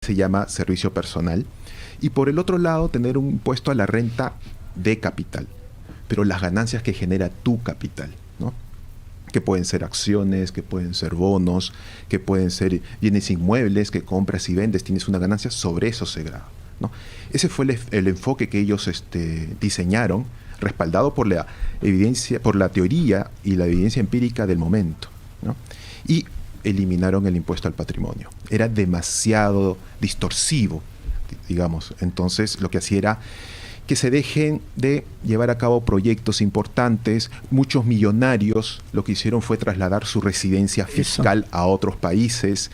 se llama servicio personal. Y por el otro lado, tener un impuesto a la renta de capital, pero las ganancias que genera tu capital, ¿no? Que pueden ser acciones, que pueden ser bonos, que pueden ser bienes inmuebles que compras y vendes, tienes una ganancia, sobre eso se grava, ¿no? Ese fue el enfoque que ellos diseñaron, respaldado por la evidencia, por la teoría y la evidencia empírica del momento, ¿no? Y eliminaron el impuesto al patrimonio. Era demasiado distorsivo, digamos. Entonces, lo que hacía era que se dejen de llevar a cabo proyectos importantes. Muchos millonarios lo que hicieron fue trasladar su residencia fiscal a otros países.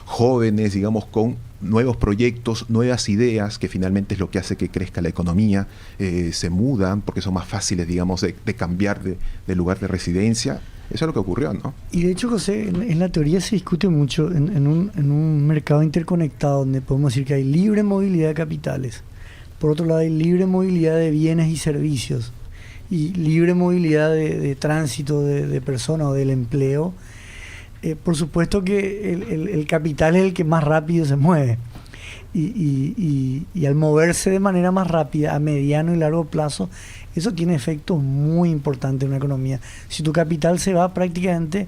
Jóvenes, digamos, con nuevos proyectos, nuevas ideas, que finalmente es lo que hace que crezca la economía, se mudan porque son más fáciles, digamos, de cambiar de lugar de residencia. Eso es lo que ocurrió, ¿no? Y de hecho, José, en la teoría se discute mucho en un mercado interconectado donde podemos decir que hay libre movilidad de capitales. Por otro lado, hay libre movilidad de bienes y servicios y libre movilidad de tránsito de personas o del empleo. Por supuesto que el capital es el que más rápido se mueve y al moverse de manera más rápida a mediano y largo plazo, eso tiene efectos muy importantes en una economía. Si tu capital se va, prácticamente,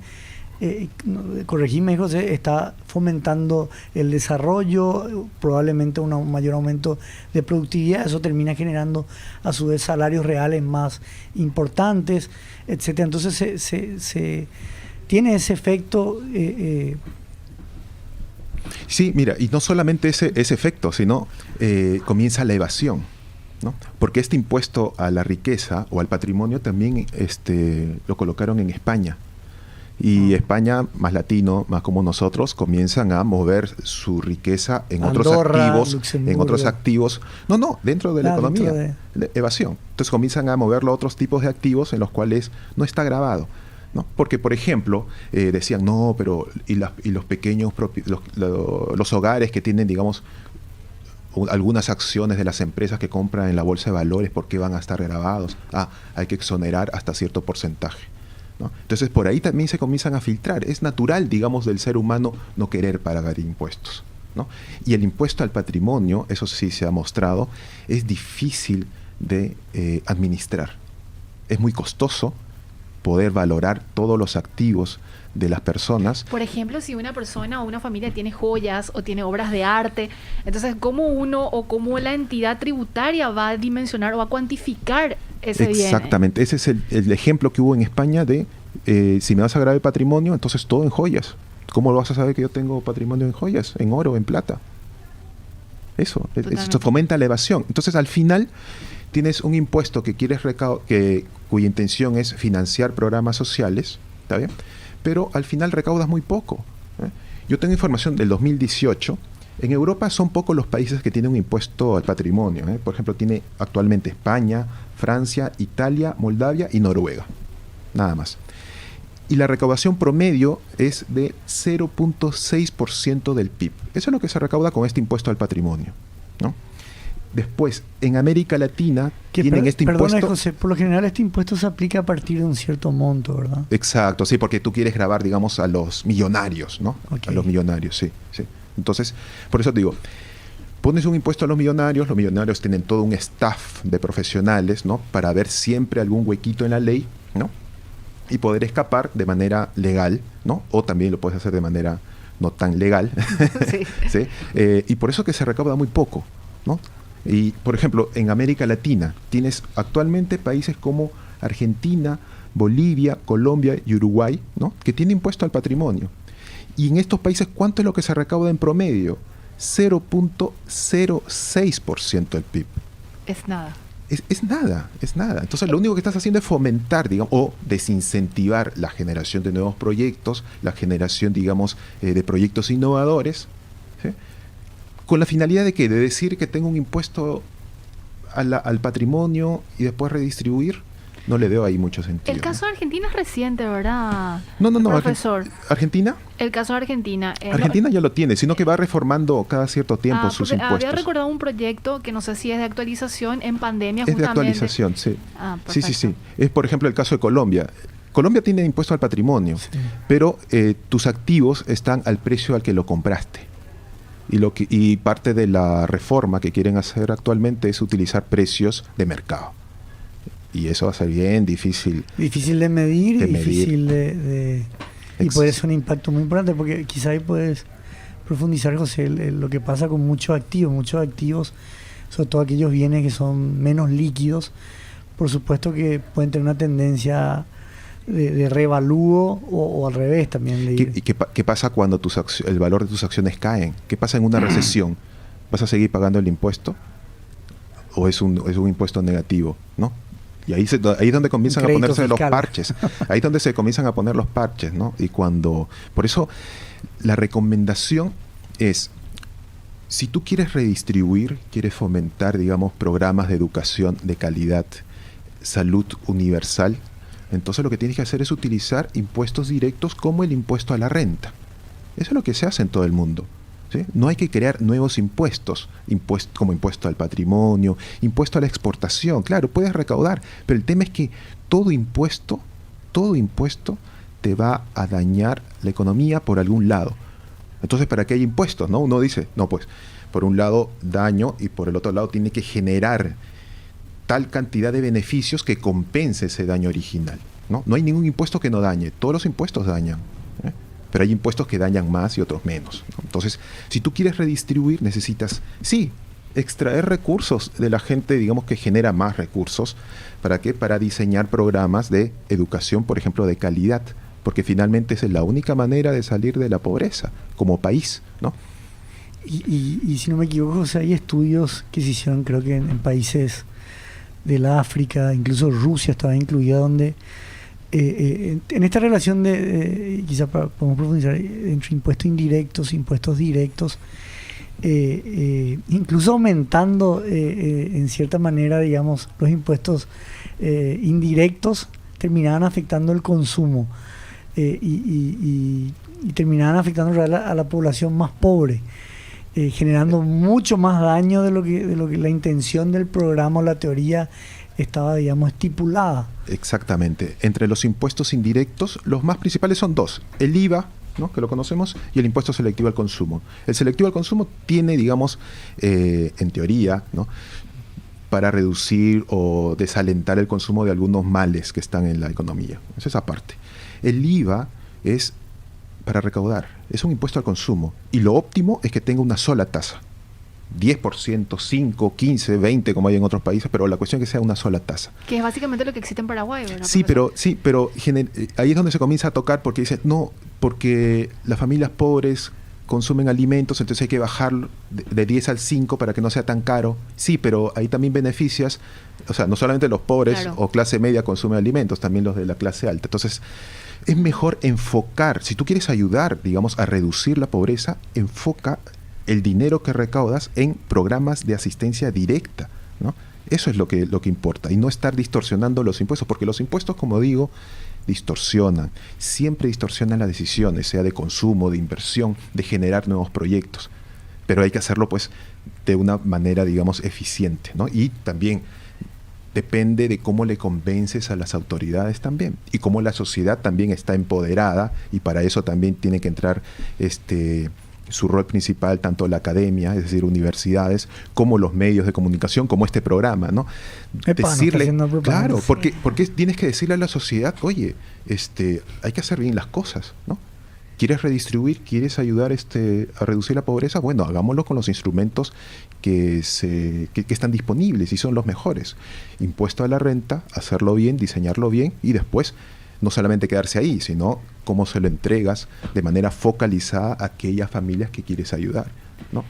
corregime, José, está fomentando el desarrollo, probablemente un mayor aumento de productividad. Eso termina generando a su vez salarios reales más importantes, etcétera. Entonces se tiene ese efecto. Sí, mira, y no solamente ese efecto, sino comienza la evasión, ¿no? Porque este impuesto a la riqueza o al patrimonio también lo colocaron en España. Y España, más latino, más como nosotros, comienzan a mover su riqueza en Andorra, otros activos. No, dentro de la economía, de evasión. Entonces comienzan a moverlo a otros tipos de activos en los cuales no está grabado, ¿no? Porque, por ejemplo, decían, no, pero y los pequeños, los hogares que tienen, digamos, algunas acciones de las empresas que compran en la bolsa de valores, ¿por qué van a estar grabados? Hay que exonerar hasta cierto porcentaje, ¿no? Entonces, por ahí también se comienzan a filtrar. Es natural, digamos, del ser humano no querer pagar impuestos, ¿no? Y el impuesto al patrimonio, eso sí se ha mostrado, es difícil de administrar. Es muy costoso poder valorar todos los activos de las personas. Por ejemplo, si una persona o una familia tiene joyas o tiene obras de arte, entonces ¿cómo uno o cómo la entidad tributaria va a dimensionar o va a cuantificar ese bien? Exactamente, ese es el ejemplo que hubo en España de si me vas a grabar el patrimonio, entonces todo en joyas. ¿Cómo lo vas a saber que yo tengo patrimonio en joyas, en oro, en plata? Eso fomenta la evasión. Entonces, al final, tienes un impuesto que quieres cuya intención es financiar programas sociales, ¿está bien? Pero al final recaudas muy poco, ¿eh? Yo tengo información del 2018. En Europa son pocos los países que tienen un impuesto al patrimonio, ¿eh? Por ejemplo, tiene actualmente España, Francia, Italia, Moldavia y Noruega. Nada más. Y la recaudación promedio es de 0.6% del PIB. Eso es lo que se recauda con este impuesto al patrimonio, ¿no? Después, en América Latina tienen este impuesto... Perdona, José, por lo general este impuesto se aplica a partir de un cierto monto, ¿verdad? Exacto, sí, porque tú quieres grabar, digamos, a los millonarios, ¿no? Okay. A los millonarios, sí. Entonces, por eso te digo, pones un impuesto a los millonarios tienen todo un staff de profesionales, ¿no? Para ver siempre algún huequito en la ley, ¿no? Y poder escapar de manera legal, ¿no? O también lo puedes hacer de manera no tan legal. Sí. ¿Sí? Y por eso que se recauda muy poco, ¿no? Y, por ejemplo, en América Latina tienes actualmente países como Argentina, Bolivia, Colombia y Uruguay, ¿no? Que tienen impuesto al patrimonio. Y en estos países, ¿cuánto es lo que se recauda en promedio? 0.06% del PIB. Es nada. Es nada. Entonces, lo único que estás haciendo es fomentar, digamos, o desincentivar la generación de nuevos proyectos, la generación, digamos, de proyectos innovadores, ¿sí? Con la finalidad de ¿qué? De decir que tengo un impuesto al patrimonio y después redistribuir. No le veo ahí mucho sentido. El caso de Argentina es reciente, ¿verdad? No, profesor. ¿Argentina? El caso de Argentina. Argentina ya lo tiene, sino que va reformando cada cierto tiempo sus impuestos. Había recordado un proyecto que no sé si es de actualización en pandemia. Es justamente. De actualización, sí. Sí. Es, por ejemplo, el caso de Colombia. Colombia tiene impuesto al patrimonio, sí, pero tus activos están al precio al que lo compraste. Y parte de la reforma que quieren hacer actualmente es utilizar precios de mercado. Y eso va a ser bien difícil. Difícil de medir y difícil y puede ser un impacto muy importante, porque quizá ahí puedes profundizar, José, lo que pasa con muchos activos, sobre todo aquellos bienes que son menos líquidos, por supuesto que pueden tener una tendencia de revalúo o al revés también. ¿Qué pasa cuando el valor de tus acciones caen? ¿Qué pasa en una recesión? ¿Vas a seguir pagando el impuesto? ¿O es un impuesto negativo? ¿No? Y ahí es donde comienzan a ponerse fiscal. Los parches. Ahí es donde se comienzan a poner los parches, ¿no? Por eso la recomendación es, si tú quieres redistribuir, quieres fomentar, digamos, programas de educación de calidad, salud universal, entonces lo que tienes que hacer es utilizar impuestos directos como el impuesto a la renta. Eso es lo que se hace en todo el mundo, ¿sí? No hay que crear nuevos impuestos, como impuesto al patrimonio, impuesto a la exportación. Claro, puedes recaudar, pero el tema es que todo impuesto te va a dañar la economía por algún lado. Entonces, ¿para qué hay impuestos? ¿No? Uno dice, no, pues, por un lado daño y por el otro lado tiene que generar tal cantidad de beneficios que compense ese daño original, ¿no? No hay ningún impuesto que no dañe, todos los impuestos dañan, ¿eh? Pero hay impuestos que dañan más y otros menos, ¿no? Entonces, si tú quieres redistribuir, necesitas, sí, extraer recursos de la gente, digamos, que genera más recursos. ¿Para qué? Para diseñar programas de educación, por ejemplo, de calidad, porque finalmente esa es la única manera de salir de la pobreza como país, ¿no? Y si no me equivoco, o sea, hay estudios que se hicieron, creo que en países del África, incluso Rusia estaba incluida, donde en esta relación quizá podemos profundizar entre impuestos indirectos e impuestos directos, incluso aumentando en cierta manera, digamos, los impuestos indirectos terminaban afectando el consumo y terminaban afectando a la población más pobre, generando mucho más daño de lo que la intención del programa o la teoría estaba, digamos, estipulada. Exactamente. Entre los impuestos indirectos, los más principales son dos: el IVA, ¿no?, que lo conocemos, y el impuesto selectivo al consumo. El selectivo al consumo tiene, digamos, en teoría, ¿no?, para reducir o desalentar el consumo de algunos males que están en la economía. Es esa parte. El IVA es para recaudar, es un impuesto al consumo, y lo óptimo es que tenga una sola tasa. 10%, 5, 15, 20, como hay en otros países, pero la cuestión es que sea una sola tasa. Que es básicamente lo que existe en Paraguay, ¿verdad? Sí, pero ahí es donde se comienza a tocar, porque dicen, no, porque las familias pobres consumen alimentos, entonces hay que bajarlo de 10 al 5 para que no sea tan caro. Sí, pero ahí también beneficias, o sea, no solamente los pobres, claro, o clase media consumen alimentos, también los de la clase alta. Entonces, es mejor enfocar, si tú quieres ayudar, digamos, a reducir la pobreza, enfoca el dinero que recaudas en programas de asistencia directa, ¿no? Eso es lo que importa, y no estar distorsionando los impuestos, porque los impuestos, como digo, distorsionan, siempre distorsionan las decisiones, sea de consumo, de inversión, de generar nuevos proyectos, pero hay que hacerlo, pues, de una manera, digamos, eficiente, ¿no? Y también depende de cómo le convences a las autoridades también, y cómo la sociedad también está empoderada, y para eso también tiene que entrar su rol principal, tanto la academia, es decir, universidades, como los medios de comunicación, como este programa, ¿no? Decirle, claro, porque tienes que decirle a la sociedad, oye, hay que hacer bien las cosas, ¿no? ¿Quieres redistribuir? ¿Quieres ayudar a reducir la pobreza? Bueno, hagámoslo con los instrumentos que están disponibles y son los mejores. Impuesto a la renta, hacerlo bien, diseñarlo bien, y después no solamente quedarse ahí, sino cómo se lo entregas de manera focalizada a aquellas familias que quieres ayudar, ¿no?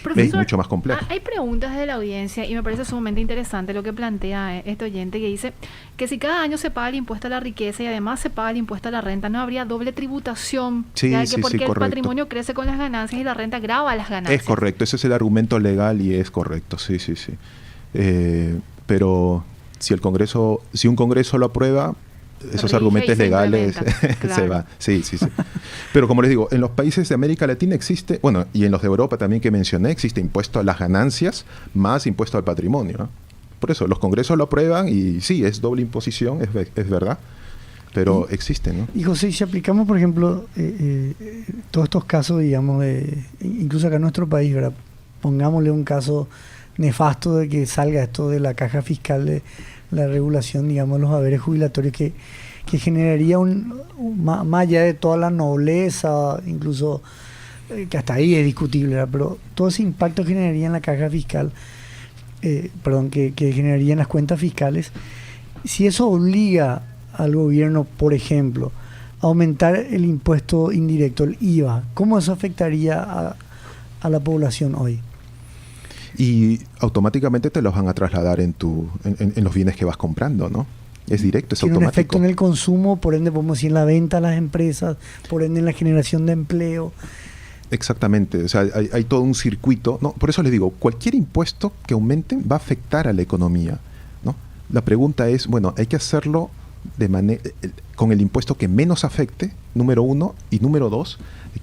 Profesor, es mucho más complejo. Hay preguntas de la audiencia y me parece sumamente interesante lo que plantea este oyente, que dice que si cada año se paga el impuesto a la riqueza y además se paga el impuesto a la renta, ¿no habría doble tributación? Sí, porque el correcto. Patrimonio crece con las ganancias y la renta grava las ganancias. Es correcto, ese es el argumento legal y es correcto, sí. Pero si un Congreso lo aprueba, esos argumentos legales claro, se van. Sí. Pero como les digo, en los países de América Latina existe, bueno, y en los de Europa también que mencioné, existe impuesto a las ganancias más impuesto al patrimonio, ¿no? Por eso, los congresos lo aprueban y sí, es doble imposición, es verdad. pero existen, ¿no? Y José, si aplicamos, por ejemplo, todos estos casos, digamos, incluso acá en nuestro país, ¿verdad? Pongámosle un caso nefasto de que salga esto de la caja fiscal de la regulación, digamos, los haberes jubilatorios que generaría más allá de toda la nobleza, incluso que hasta ahí es discutible, ¿verdad? Pero todo ese impacto generaría en la caja fiscal, que generaría en las cuentas fiscales. Si eso obliga al gobierno, por ejemplo, a aumentar el impuesto indirecto, el IVA, ¿cómo eso afectaría a la población hoy? Y automáticamente te los van a trasladar en los bienes que vas comprando, ¿no? Es directo, es Tiene automático. un efecto en el consumo, por ende podemos decir en la venta a las empresas, por ende en la generación de empleo. Exactamente, o sea, hay todo un circuito, ¿no? Por eso les digo, cualquier impuesto que aumente va a afectar a la economía, ¿no? La pregunta es, bueno, hay que hacerlo con el impuesto que menos afecte, número uno, y número dos,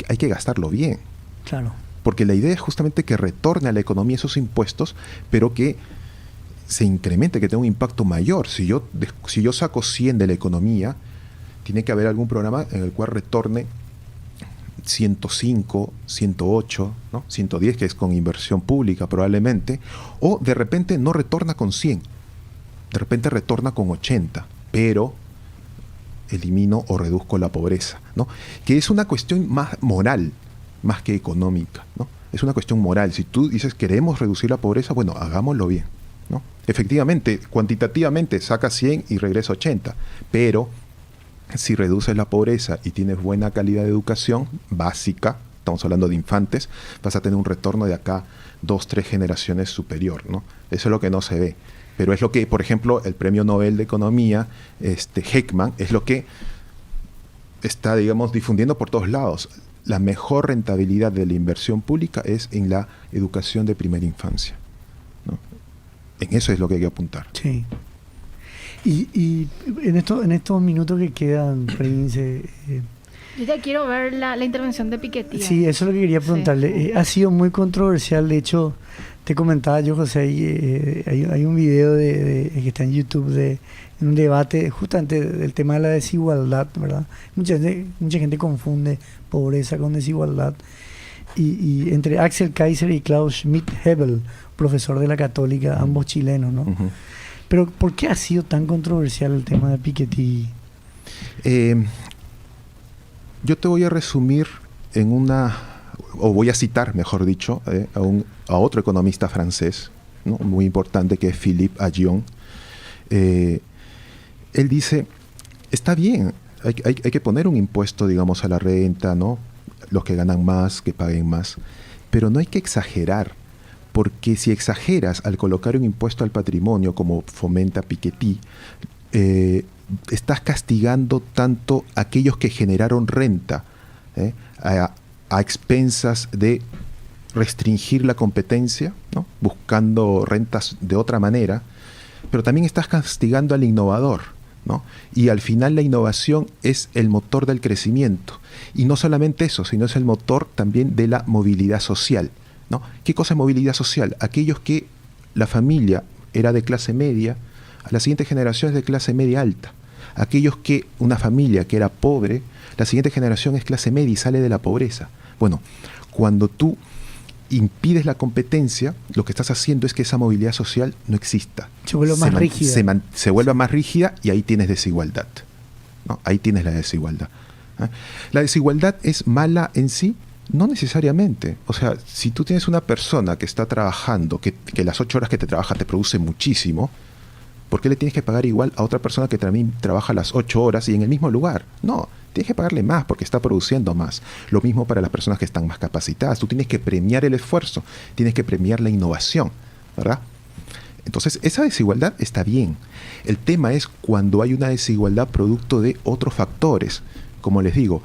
hay que gastarlo bien. Claro. Porque la idea es justamente que retorne a la economía esos impuestos, pero que se incremente, que tenga un impacto mayor. Si yo saco 100 de la economía, tiene que haber algún programa en el cual retorne 105, 108, ¿no? 110, que es con inversión pública probablemente, o de repente no retorna con 100, de repente retorna con 80, pero elimino o reduzco la pobreza, ¿no? Que es una cuestión más moral, más que económica, ¿no? Es una cuestión moral. Si tú dices queremos reducir la pobreza, bueno, hagámoslo bien, ¿no? Efectivamente, cuantitativamente saca 100 y regresa 80, pero si reduces la pobreza y tienes buena calidad de educación básica, estamos hablando de infantes, vas a tener un retorno de acá 2, 3 generaciones superior, ¿no? Eso es lo que no se ve. Pero es lo que, por ejemplo, el Premio Nobel de Economía, Heckman, es lo que está, digamos, difundiendo por todos lados. La mejor rentabilidad de la inversión pública es en la educación de primera infancia, ¿no? En eso es lo que hay que apuntar. Sí. Y en estos minutos que quedan, Prince, yo ya quiero ver la intervención de Piketty. Sí, eso es lo que quería preguntarle. Sí. Ha sido muy controversial. De hecho, te comentaba yo, José, hay un video que está en YouTube de un debate justamente del tema de la desigualdad, ¿verdad? Mucha gente confunde pobreza con desigualdad. Y entre Axel Kaiser y Klaus Schmidt-Hebel, profesor de la Católica, ambos chilenos, ¿no? Uh-huh. Pero ¿por qué ha sido tan controversial el tema de Piketty? Yo te voy a resumir o voy a citar, mejor dicho, a otro economista francés, ¿no? Muy importante, que es Philippe Aghion. Él dice, está bien, hay que poner un impuesto, digamos, a la renta, ¿no? Los que ganan más, que paguen más, pero no hay que exagerar, porque si exageras al colocar un impuesto al patrimonio, como fomenta Piketty, estás castigando tanto a aquellos que generaron renta, a expensas de restringir la competencia, ¿no? Buscando rentas de otra manera, pero también estás castigando al innovador, ¿no? Y al final la innovación es el motor del crecimiento. Y no solamente eso, sino es el motor también de la movilidad social, ¿no? ¿Qué cosa es movilidad social? Aquellos que la familia era de clase media, a la siguiente generación es de clase media alta. Aquellos que una familia que era pobre, la siguiente generación es clase media y sale de la pobreza. Bueno, cuando tú impides la competencia, lo que estás haciendo es que esa movilidad social no exista. Se vuelve más rígida. Se vuelve más rígida y ahí tienes desigualdad, ¿no? Ahí tienes la desigualdad. ¿La desigualdad es mala en sí? No necesariamente. O sea, si tú tienes una persona que está trabajando, que las 8 horas que te trabaja te produce muchísimo, ¿por qué le tienes que pagar igual a otra persona que también trabaja las 8 horas y en el mismo lugar? No, tienes que pagarle más porque está produciendo más. Lo mismo para las personas que están más capacitadas. Tú tienes que premiar el esfuerzo, tienes que premiar la innovación, ¿verdad? Entonces, esa desigualdad está bien. El tema es cuando hay una desigualdad producto de otros factores. Como les digo,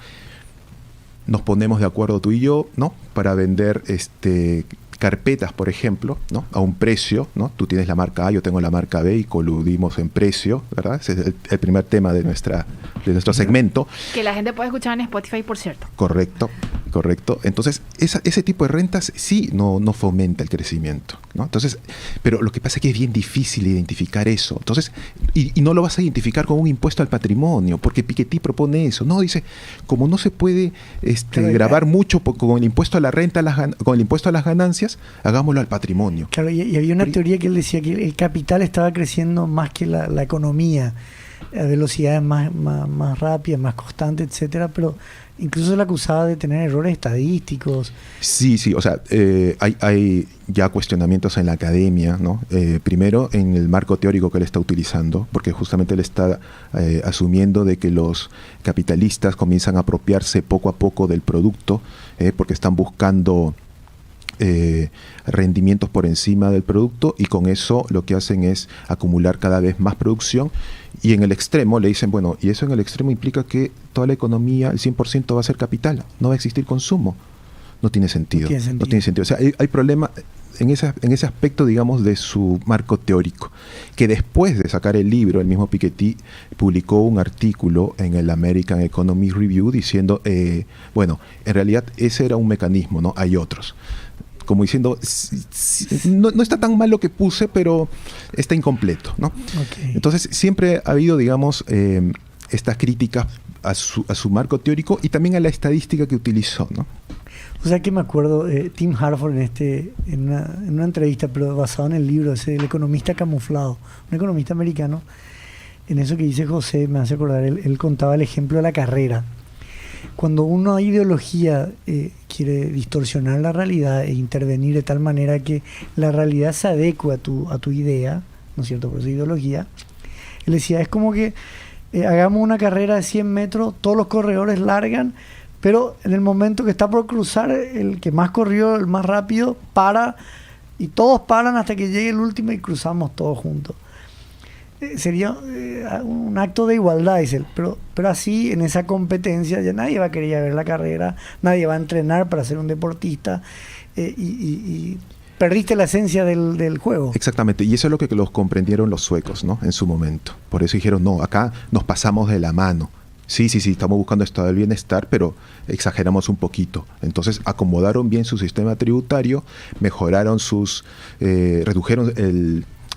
nos ponemos de acuerdo tú y yo, ¿no? Para vender carpetas, por ejemplo, ¿no? A un precio, ¿no? Tú tienes la marca A, yo tengo la marca B y coludimos en precio, ¿verdad? Ese es el primer tema de nuestra nuestro segmento. Que la gente puede escuchar en Spotify, por cierto. Correcto. Entonces, ese tipo de rentas sí no fomenta el crecimiento, ¿no? Entonces, pero lo que pasa es que es bien difícil identificar eso. Entonces, y no lo vas a identificar con un impuesto al patrimonio, porque Piketty propone eso. No, dice, como no se puede grabar mucho con el impuesto a la renta, con el impuesto a las ganancias, hagámoslo al patrimonio. Claro, y había una teoría que él decía que el capital estaba creciendo más que la economía, a velocidades más rápidas, más constantes, etcétera, pero incluso se le acusaba de tener errores estadísticos. Sí, o sea, hay ya cuestionamientos en la academia, ¿no? Primero, en el marco teórico que él está utilizando, porque justamente él está asumiendo de que los capitalistas comienzan a apropiarse poco a poco del producto, porque están buscando rendimientos por encima del producto, y con eso lo que hacen es acumular cada vez más producción, y en el extremo le dicen, bueno, y eso en el extremo implica que toda la economía, el 100% va a ser capital, no va a existir consumo. No tiene sentido. No tiene sentido. O sea, hay problema en ese aspecto, digamos, de su marco teórico, que después de sacar el libro, el mismo Piketty publicó un artículo en el American Economic Review diciendo, bueno, en realidad ese era un mecanismo, ¿no? Hay otros. Como diciendo, no está tan mal lo que puse, pero está incompleto, ¿no? Okay. Entonces, siempre ha habido, digamos, estas críticas a su marco teórico y también a la estadística que utilizó, ¿no? O sea que me acuerdo, Tim Harford en una entrevista, pero basado en el libro ese, El economista camuflado, un economista americano, en eso que dice José, me hace acordar, él contaba el ejemplo de la carrera. Cuando una ideología quiere distorsionar la realidad e intervenir de tal manera que la realidad se adecue a tu idea, ¿no es cierto?, por esa ideología, él decía, es como que hagamos una carrera de 100 metros, todos los corredores largan, pero en el momento que está por cruzar, el que más corrió, el más rápido, para, y todos paran hasta que llegue el último y cruzamos todos juntos. Sería un acto de igualdad, dice él, pero así en esa competencia ya nadie va a querer ver la carrera, nadie va a entrenar para ser un deportista, y perdiste la esencia del juego. Exactamente, y eso es lo que los comprendieron los suecos, ¿no? En su momento. Por eso dijeron, no, acá nos pasamos de la mano. Sí, estamos buscando estado del bienestar, pero exageramos un poquito. Entonces acomodaron bien su sistema tributario, mejoraron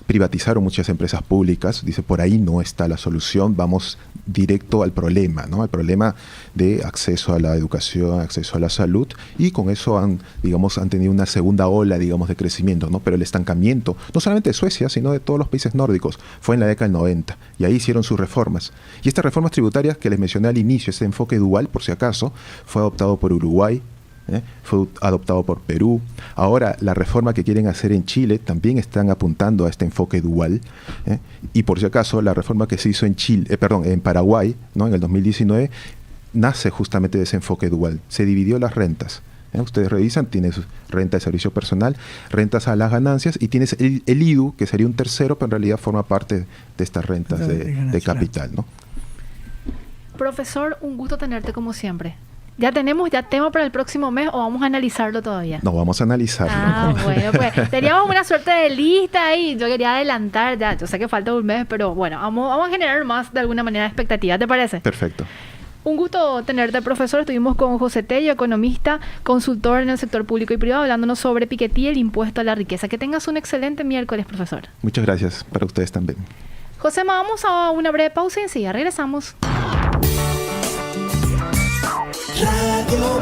privatizaron muchas empresas públicas. Dice, por ahí no está la solución, vamos directo al problema, ¿no? Al problema de acceso a la educación, acceso a la salud, y con eso han tenido una segunda ola, digamos, de crecimiento, ¿no? Pero el estancamiento, no solamente de Suecia, sino de todos los países nórdicos, fue en la década del 90, y ahí hicieron sus reformas. Y estas reformas tributarias que les mencioné al inicio, ese enfoque dual, por si acaso, fue adoptado por Uruguay, fue adoptado por Perú. Ahora la reforma que quieren hacer en Chile también están apuntando a este enfoque dual, y por si acaso la reforma que se hizo en Paraguay, ¿no?, en el 2019, nace justamente de ese enfoque dual. Se dividió las rentas. Ustedes revisan, tienes renta de servicio personal, rentas a las ganancias, y tienes el IDU, que sería un tercero, pero en realidad forma parte de estas rentas de capital, ¿no? Profesor, un gusto tenerte como siempre. ¿Ya tenemos tema para el próximo mes o vamos a analizarlo todavía? No, vamos a analizarlo. Bueno, pues teníamos una suerte de lista ahí. Yo quería adelantar ya. Yo sé que falta un mes, pero bueno, vamos a generar más de alguna manera expectativa. ¿Te parece? Perfecto. Un gusto tenerte, profesor. Estuvimos con José Tello, economista, consultor en el sector público y privado, hablándonos sobre Piketty y el impuesto a la riqueza. Que tengas un excelente miércoles, profesor. Muchas gracias. Para ustedes también. José, vamos a una breve pausa y enseguida regresamos. Radio